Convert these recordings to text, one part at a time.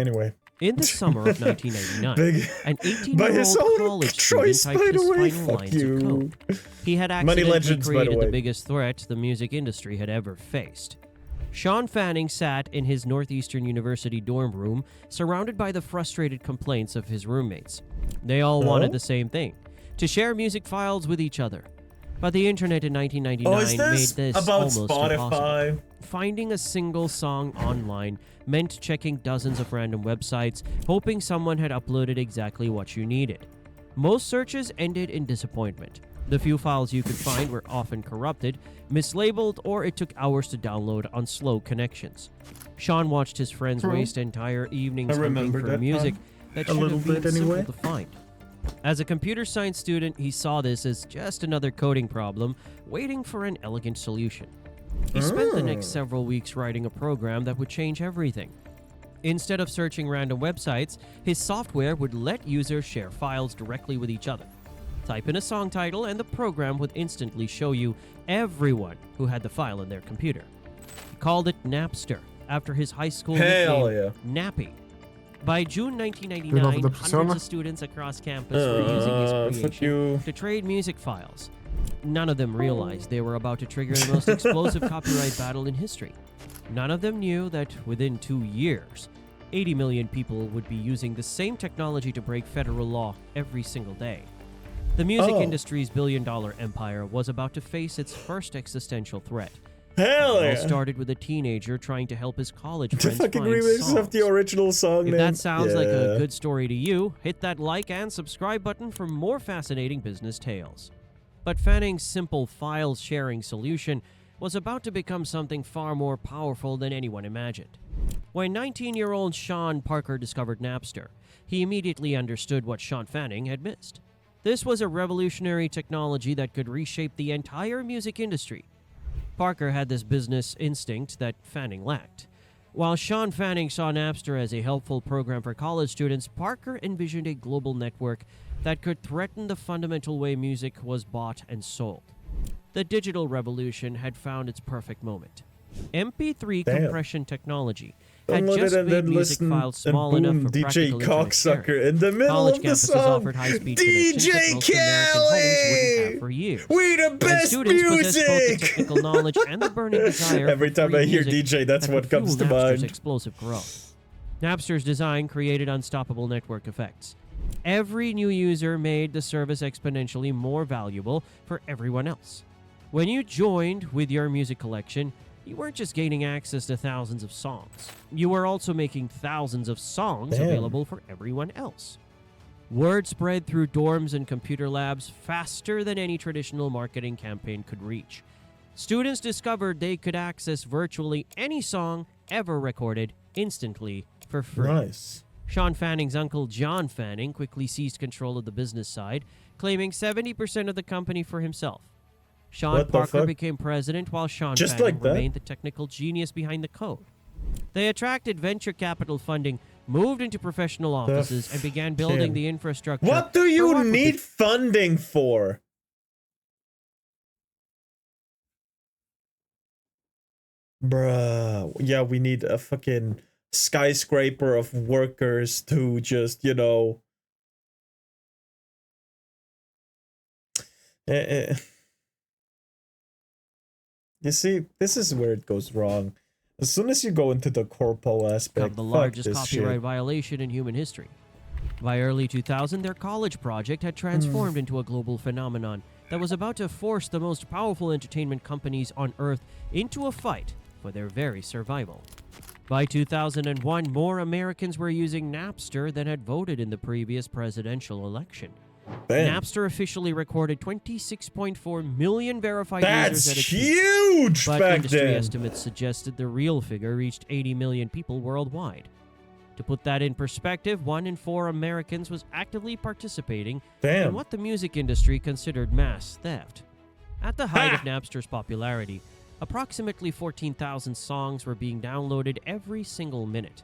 Anyway. In the summer of 1999, Big, an by his 18-year-old own college choice, student by typed the his way. final Fuck lines you. of code. He had Money accidentally Legends, by the created the way. biggest threat the music industry had ever faced. Sean Fanning sat in his Northeastern University dorm room, surrounded by the frustrated complaints of his roommates. They all wanted the same thing, to share music files with each other. But the internet in 1999 made this about almost Spotify? impossible. Finding a single song online meant checking dozens of random websites, hoping someone had uploaded exactly what you needed. Most searches ended in disappointment. The few files you could find were often corrupted, mislabeled, or it took hours to download on slow connections. Sean watched his friends waste entire evenings hunting for music that should have been simple to find. As a computer science student, he saw this as just another coding problem, waiting for an elegant solution. He spent the next several weeks writing a program that would change everything. Instead of searching random websites, his software would let users share files directly with each other. Type in a song title and the program would instantly show you everyone who had the file in their computer. He called it Napster, after his high school nickname, Nappy. By June 1999, hundreds of students across campus were using his creation to trade music files. None of them realized they were about to trigger the most explosive copyright battle in history. None of them knew that within 2 years, 80 million people would be using the same technology to break federal law every single day. The music industry's billion-dollar empire was about to face its first existential threat. Hell It yeah! all started with a teenager trying to help his college friends The fucking find remix songs. of the original song. If that sounds like a good story to you, hit that like and subscribe button for more fascinating business tales. But Fanning's simple file-sharing solution was about to become something far more powerful than anyone imagined. When 19-year-old Sean Parker discovered Napster, he immediately understood what Sean Fanning had missed. This was a revolutionary technology that could reshape the entire music industry. Parker had this business instinct that Fanning lacked. While Sean Fanning saw Napster as a helpful program for college students, Parker envisioned a global network that could threaten the fundamental way music was bought and sold. The digital revolution had found its perfect moment. MP3 compression technology had just made music files small enough for DJ practical internet sharing. Cocksucker in the middle College of the campuses song. offered high-speed connections that most American homes wouldn't have for years. We the And best students possessed both the music. technical knowledge and the burning desire Every for time free I hear music DJ, that's that what could comes to fuel Napster's mind. explosive growth. Napster's design created unstoppable network effects. Every new user made the service exponentially more valuable for everyone else. When you joined with your music collection, you weren't just gaining access to thousands of songs. You were also making thousands of songs available for everyone else. Word spread through dorms and computer labs faster than any traditional marketing campaign could reach. Students discovered they could access virtually any song ever recorded instantly for free. Nice. Sean Fanning's uncle John Fanning quickly seized control of the business side, claiming 70% of the company for himself. Sean Parker became president while Sean Fanning remained the technical genius behind the code. They attracted venture capital funding, moved into professional offices, and began building the infrastructure. What do you need funding for? Bruh. Yeah, we need a fucking skyscraper of workers to just, you know... You see, this is where it goes wrong. As soon as you go into the corpo aspect, the largest copyright violation in human history. By early 2000, their college project had transformed into a global phenomenon that was about to force the most powerful entertainment companies on Earth into a fight for their very survival. By 2001, more Americans were using Napster than had voted in the previous presidential election. Napster officially recorded 26.4 million verified users at its peak. That's huge But back industry then. estimates suggested the real figure reached 80 million people worldwide. To put that in perspective, 1 in 4 Americans was actively participating in what the music industry considered mass theft. At the height of Napster's popularity, approximately 14,000 songs were being downloaded every single minute.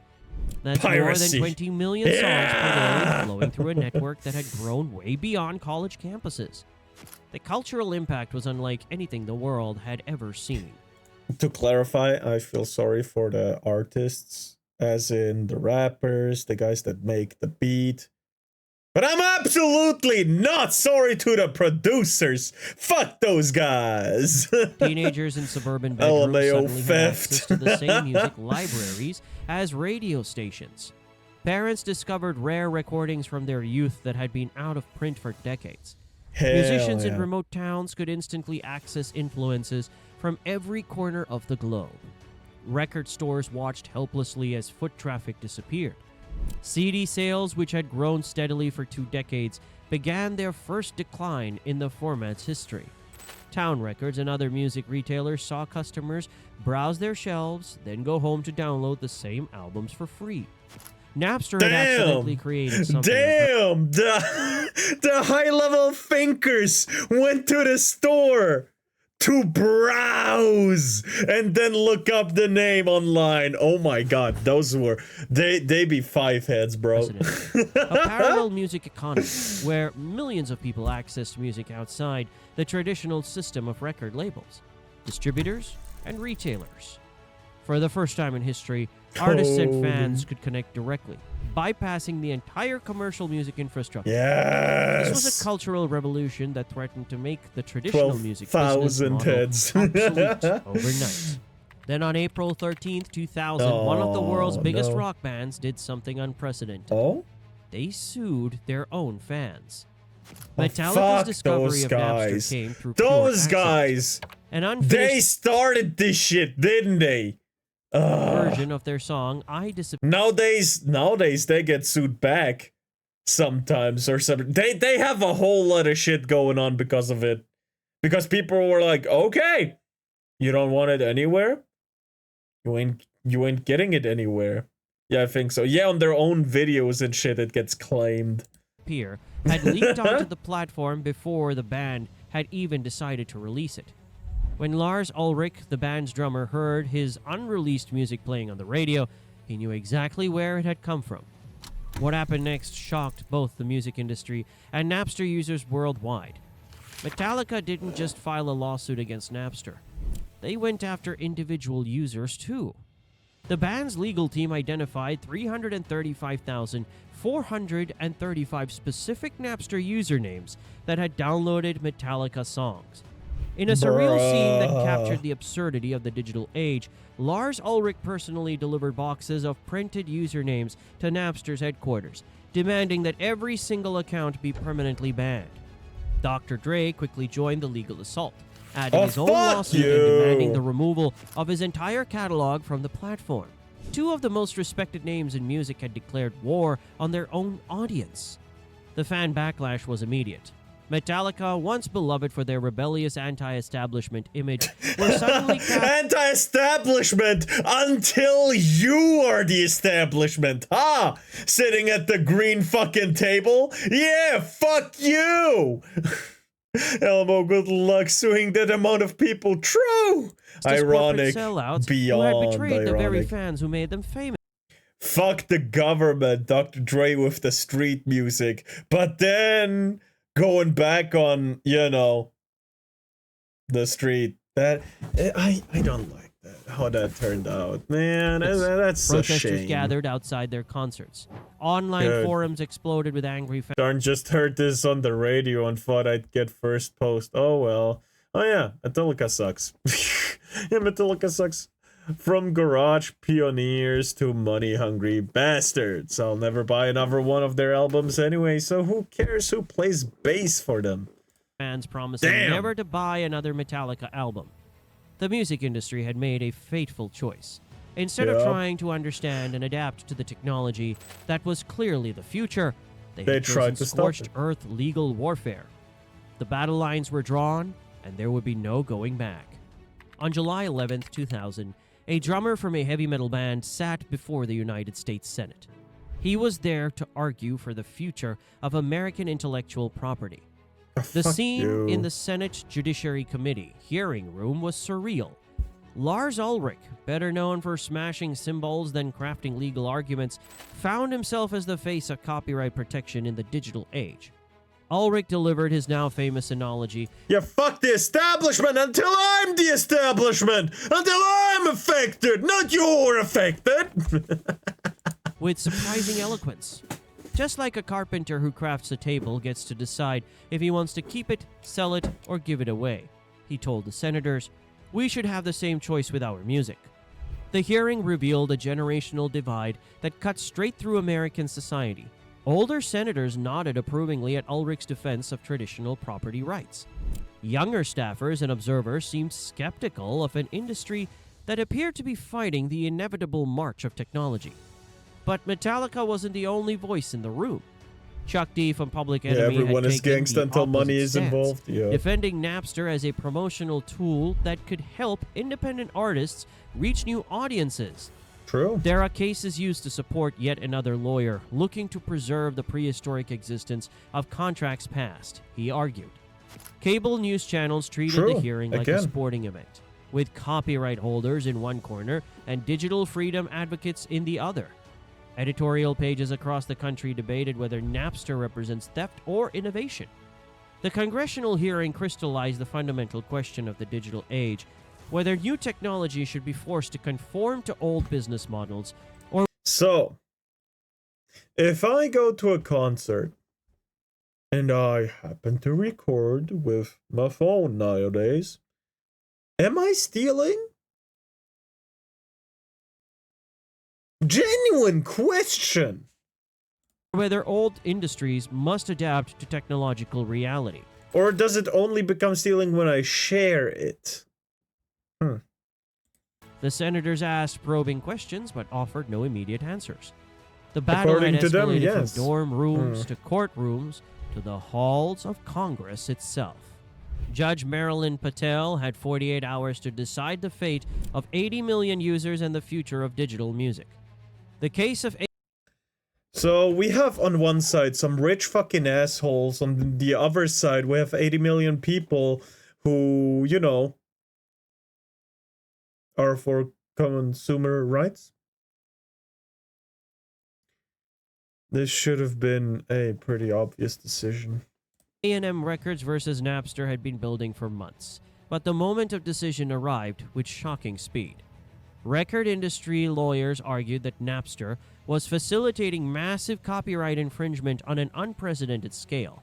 That's Piracy. more than 20 million songs per day flowing through a network that had grown way beyond college campuses. The cultural impact was unlike anything the world had ever seen. To clarify, I feel sorry for the artists as in the rappers, the guys that make the beat. But I'm absolutely not sorry to the producers. Fuck those guys. Teenagers in suburban bedrooms LMAO suddenly had access theft. to the same music libraries as radio stations. Parents discovered rare recordings from their youth that had been out of print for decades. Hell Musicians in yeah. remote towns could instantly access influences from every corner of the globe. Record stores watched helplessly as foot traffic disappeared. CD sales, which had grown steadily for 2 decades, began their first decline in the format's history. Town Records and other music retailers saw customers browse their shelves, then go home to download the same albums for free. Napster had accidentally created something. Damn! The high-level thinkers went to the store to browse and then look up the name online. Oh my god, those were they be five heads, bro. A parallel music economy where millions of people accessed music outside the traditional system of record labels, distributors, and retailers. For the first time in history, artists and fans could connect directly, bypassing the entire commercial music infrastructure. Yes. This was a cultural revolution that threatened to make the traditional music business 12,000 model heads. obsolete overnight. Then on April 13th, 2000, one of the world's biggest rock bands did something unprecedented. Oh? They sued their own fans. Oh, Metallica's fuck discovery those of guys. Napster came through pure Those accident. guys! An They unfinished started this shit, didn't they? version of their song "I Disappear." Nowadays they get sued back sometimes or something. They have a whole lot of shit going on because of it. Because people were like, okay, you don't want it anywhere? You ain't getting it anywhere. Yeah, I think so. Yeah, on their own videos and shit it gets claimed. Had leaked onto the platform before the band had even decided to release it. When Lars Ulrich, the band's drummer, heard his unreleased music playing on the radio, he knew exactly where it had come from. What happened next shocked both the music industry and Napster users worldwide. Metallica didn't just file a lawsuit against Napster. They went after individual users too. The band's legal team identified 335,435 specific Napster usernames that had downloaded Metallica songs. In a surreal scene that captured the absurdity of the digital age, Lars Ulrich personally delivered boxes of printed usernames to Napster's headquarters, demanding that every single account be permanently banned. Dr. Dre quickly joined the legal assault, adding his own lawsuit and demanding the removal of his entire catalog from the platform. Two of the most respected names in music had declared war on their own audience. The fan backlash was immediate. Metallica, once beloved for their rebellious anti-establishment image, were suddenly anti-establishment until you are the establishment, huh? Sitting at the green fucking table? Yeah, fuck you! Elmo, good luck suing that amount of people. True! Ironic. Sellouts Beyond who had betrayed ironic. the very fans who made them famous. Fuck the government, Dr. Dre with the street music. But then going back on, you know, the street. That I don't like that. How that turned out, man. That's a Protesters shame. gathered outside their concerts. Online forums exploded with angry fans. Darn, just heard this on the radio and thought I'd get first post. Oh well. Oh yeah, Metallica sucks. Yeah, Metallica sucks. From garage pioneers to money-hungry bastards. I'll never buy another one of their albums anyway, so who cares who plays bass for them? Fans promising never to buy another Metallica album. The music industry had made a fateful choice. Instead of trying to understand and adapt to the technology that was clearly the future, they tried to scorched earth legal warfare. The battle lines were drawn, and there would be no going back. On July 11th, 2000, a drummer from a heavy metal band sat before the United States Senate. He was there to argue for the future of American intellectual property. The scene in the Senate Judiciary Committee hearing room was surreal. Lars Ulrich, better known for smashing cymbals than crafting legal arguments, found himself as the face of copyright protection in the digital age. Ulrich delivered his now famous analogy. Yeah, fuck the establishment until I'm the establishment! Until I'm affected, not you're affected! With surprising eloquence. Just like a carpenter who crafts a table gets to decide if he wants to keep it, sell it, or give it away, he told the senators, we should have the same choice with our music. The hearing revealed a generational divide that cut straight through American society. Older senators nodded approvingly at Ulrich's defense of traditional property rights. Younger staffers and observers seemed skeptical of an industry that appeared to be fighting the inevitable march of technology. But Metallica wasn't the only voice in the room. Chuck D from Public Enemy everyone had is taken gangsta the until money opposite is stance, involved. Yeah. defending Napster as a promotional tool that could help independent artists reach new audiences. True. There are cases used to support yet another lawyer looking to preserve the prehistoric existence of contracts past, he argued. Cable news channels treated the hearing like a sporting event, with copyright holders in one corner and digital freedom advocates in the other. Editorial pages across the country debated whether Napster represents theft or innovation. The congressional hearing crystallized the fundamental question of the digital age, whether new technology should be forced to conform to old business models or... So, if I go to a concert and I happen to record with my phone nowadays, am I stealing? Genuine question. whether old industries must adapt to technological reality. Or does it only become stealing when I share it? The senators asked probing questions but offered no immediate answers. The battle According had to them, escalated yes. from dorm rooms to courtrooms to the halls of Congress itself. Judge Marilyn Patel had 48 hours to decide the fate of 80 million users and the future of digital music. The case of... So we have on one side some rich fucking assholes, on the other side we have 80 million people who, you know, are for consumer rights. This should have been a pretty obvious decision. A&M Records versus Napster had been building for months, but the moment of decision arrived with shocking speed. Record industry lawyers argued that Napster was facilitating massive copyright infringement on an unprecedented scale.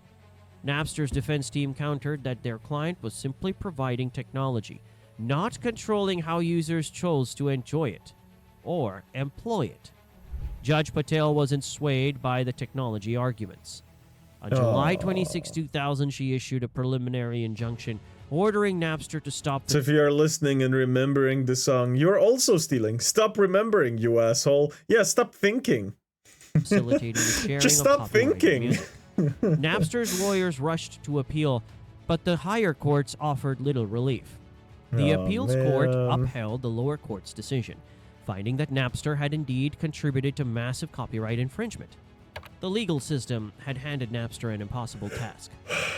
Napster's defense team countered that their client was simply providing technology, not controlling how users chose to enjoy it or employ it. Judge Patel wasn't swayed by the technology arguments. On July 26, 2000, she issued a preliminary injunction ordering Napster to stop... So if you are listening and remembering the song, you're also stealing. Stop remembering, you asshole. Yeah, stop thinking. ...facilitating the sharing Just of stop copyrighted thinking. music. Napster's lawyers rushed to appeal, but the higher courts offered little relief. The appeals court upheld the lower court's decision, finding that Napster had indeed contributed to massive copyright infringement. The legal system had handed Napster an impossible task.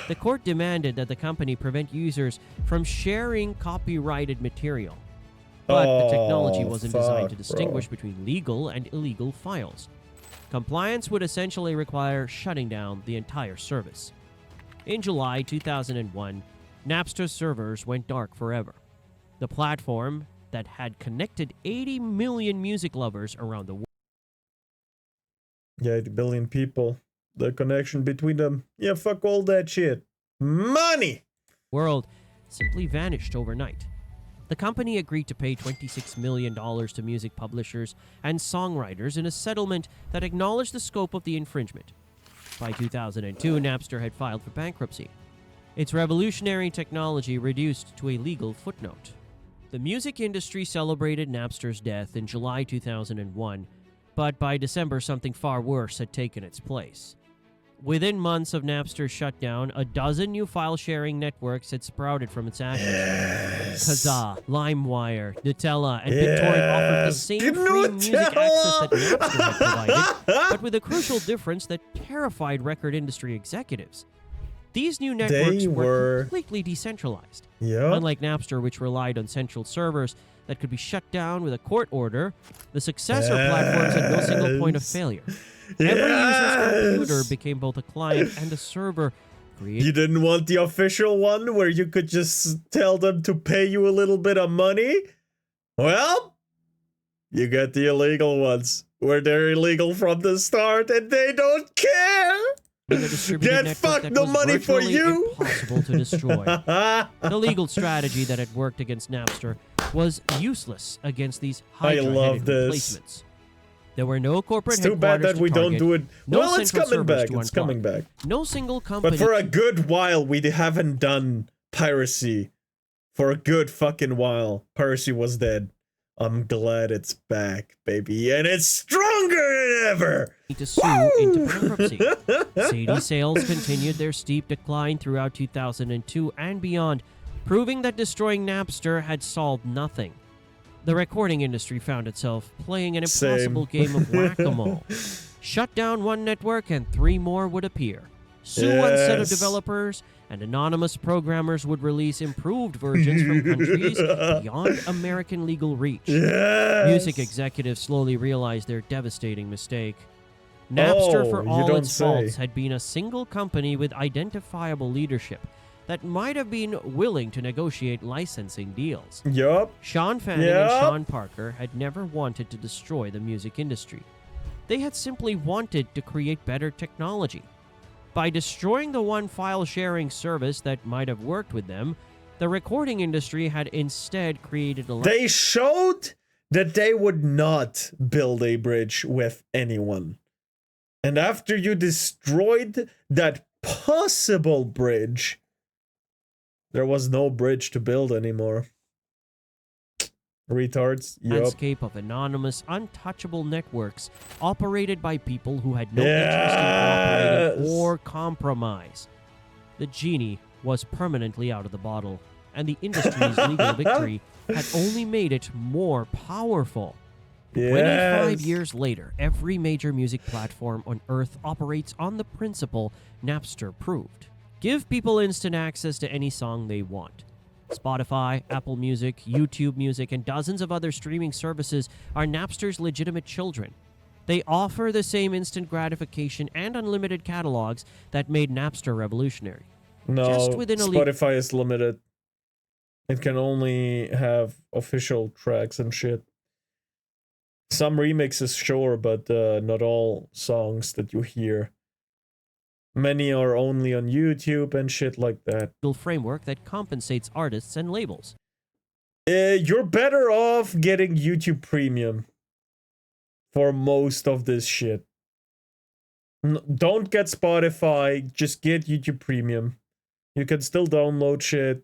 The court demanded that the company prevent users from sharing copyrighted material. But the technology wasn't designed to distinguish between legal and illegal files. Compliance would essentially require shutting down the entire service. In July 2001, Napster's servers went dark forever. The platform that had connected 80 million music lovers around the world. Yeah, 80 billion people. The connection between them. Yeah, fuck all that shit. Money! World simply vanished overnight. The company agreed to pay $26 million to music publishers and songwriters in a settlement that acknowledged the scope of the infringement. By 2002, Napster had filed for bankruptcy. Its revolutionary technology reduced to a legal footnote. The music industry celebrated Napster's death in July 2001, but by December something far worse had taken its place. Within months of Napster's shutdown, a dozen new file-sharing networks had sprouted from its ashes. Kazaa, LimeWire, Nutella, and BitTorrent offered the same free music access that Napster had provided, but with a crucial difference that terrified record industry executives. These new networks were completely decentralized. Unlike Napster, which relied on central servers that could be shut down with a court order, the successor platforms had no single point of failure. Every user's computer became both a client and a server, create. You didn't want the official one where you could just tell them to pay you a little bit of money? Well, you get the illegal ones where they're illegal from the start and they don't care. Get fucked, no money for you. Impossible to destroy. The legal strategy that had worked against Napster was useless against these Hydra-headed replacements. There were no corporate headquarters. It's too bad that we don't do it. No well, it's coming back. It's coming back. No single company. But for a good while, we haven't done piracy. For a good fucking while, piracy was dead. I'm glad it's back, baby, and it's stronger than ever. To sue into bankruptcy. CD sales continued their steep decline throughout 2002 and beyond, proving that destroying Napster had solved nothing. The recording industry found itself playing an impossible game of whack-a-mole. Shut down one network and 3 more would appear. Sue one set of developers, and anonymous programmers would release improved versions from countries beyond American legal reach. Music executives slowly realized their devastating mistake. Napster, for all its faults, had been a single company with identifiable leadership that might have been willing to negotiate licensing deals. Sean Fanning and Sean Parker had never wanted to destroy the music industry. They had simply wanted to create better technology. By destroying the one file-sharing service that might have worked with them, the recording industry had instead created a... They showed that they would not build a bridge with anyone. And after you destroyed that possible bridge, there was no bridge to build anymore. Retards. Landscape of anonymous, untouchable networks operated by people who had no interest in cooperating or compromise. The genie was permanently out of the bottle, and the industry's legal victory had only made it more powerful. 25 years later, every major music platform on Earth operates on the principle Napster proved. Give people instant access to any song they want. Spotify, Apple Music, YouTube Music, and dozens of other streaming services are Napster's legitimate children. They offer the same instant gratification and unlimited catalogs that made Napster revolutionary. No, Spotify is limited. It can only have official tracks and shit. Some remixes, sure, but not all songs that you hear. Many are only on YouTube and shit like that. Framework that compensates artists and labels. You're better off getting YouTube Premium for most of this shit. Don't get Spotify, just get YouTube Premium. You can still download shit,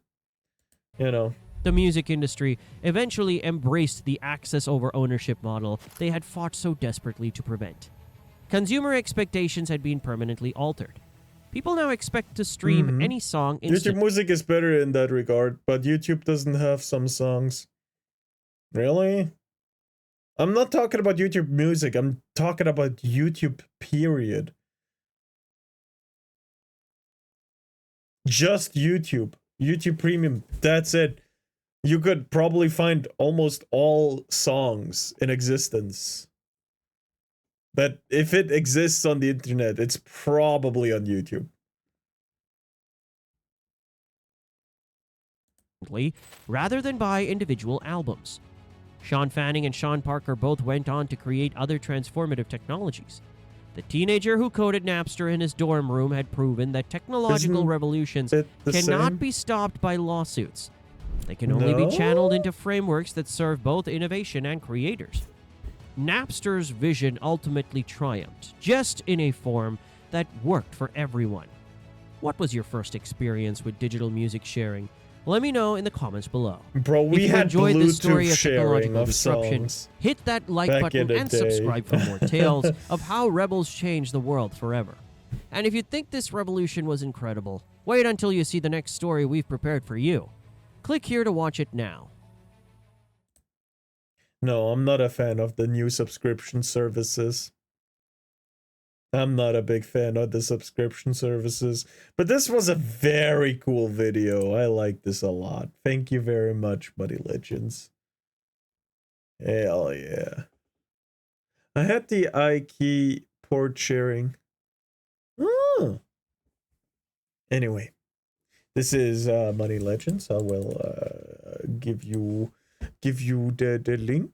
you know. The music industry eventually embraced the access over ownership model they had fought so desperately to prevent. Consumer expectations had been permanently altered. People now expect to stream any song instantly. YouTube Music is better in that regard, but YouTube doesn't have some songs. Really? I'm not talking about YouTube Music, I'm talking about YouTube, period. Just YouTube. YouTube Premium, that's it. You could probably find almost all songs in existence. But if it exists on the internet, it's probably on YouTube. Rather than buy individual albums. Sean Fanning and Sean Parker both went on to create other transformative technologies. The teenager who coded Napster in his dorm room had proven that technological revolutions cannot be stopped by lawsuits. They can only be channeled into frameworks that serve both innovation and creators. Napster's vision ultimately triumphed, just in a form that worked for everyone. What was your first experience with digital music sharing? Let me know in the comments below. Bro, we had Bluetooth sharing of songs. Hit that like button and subscribe for more tales of how rebels changed the world forever. And if you think this revolution was incredible, wait until you see the next story we've prepared for you. Click here to watch it now. No, I'm not a fan of the new subscription services. I'm not a big fan of the subscription services. But this was a very cool video. I like this a lot. Thank you very much, Buddy Legends. Hell yeah. I had the iKey port sharing. Oh. Anyway, this is Money Legends. I will give you the link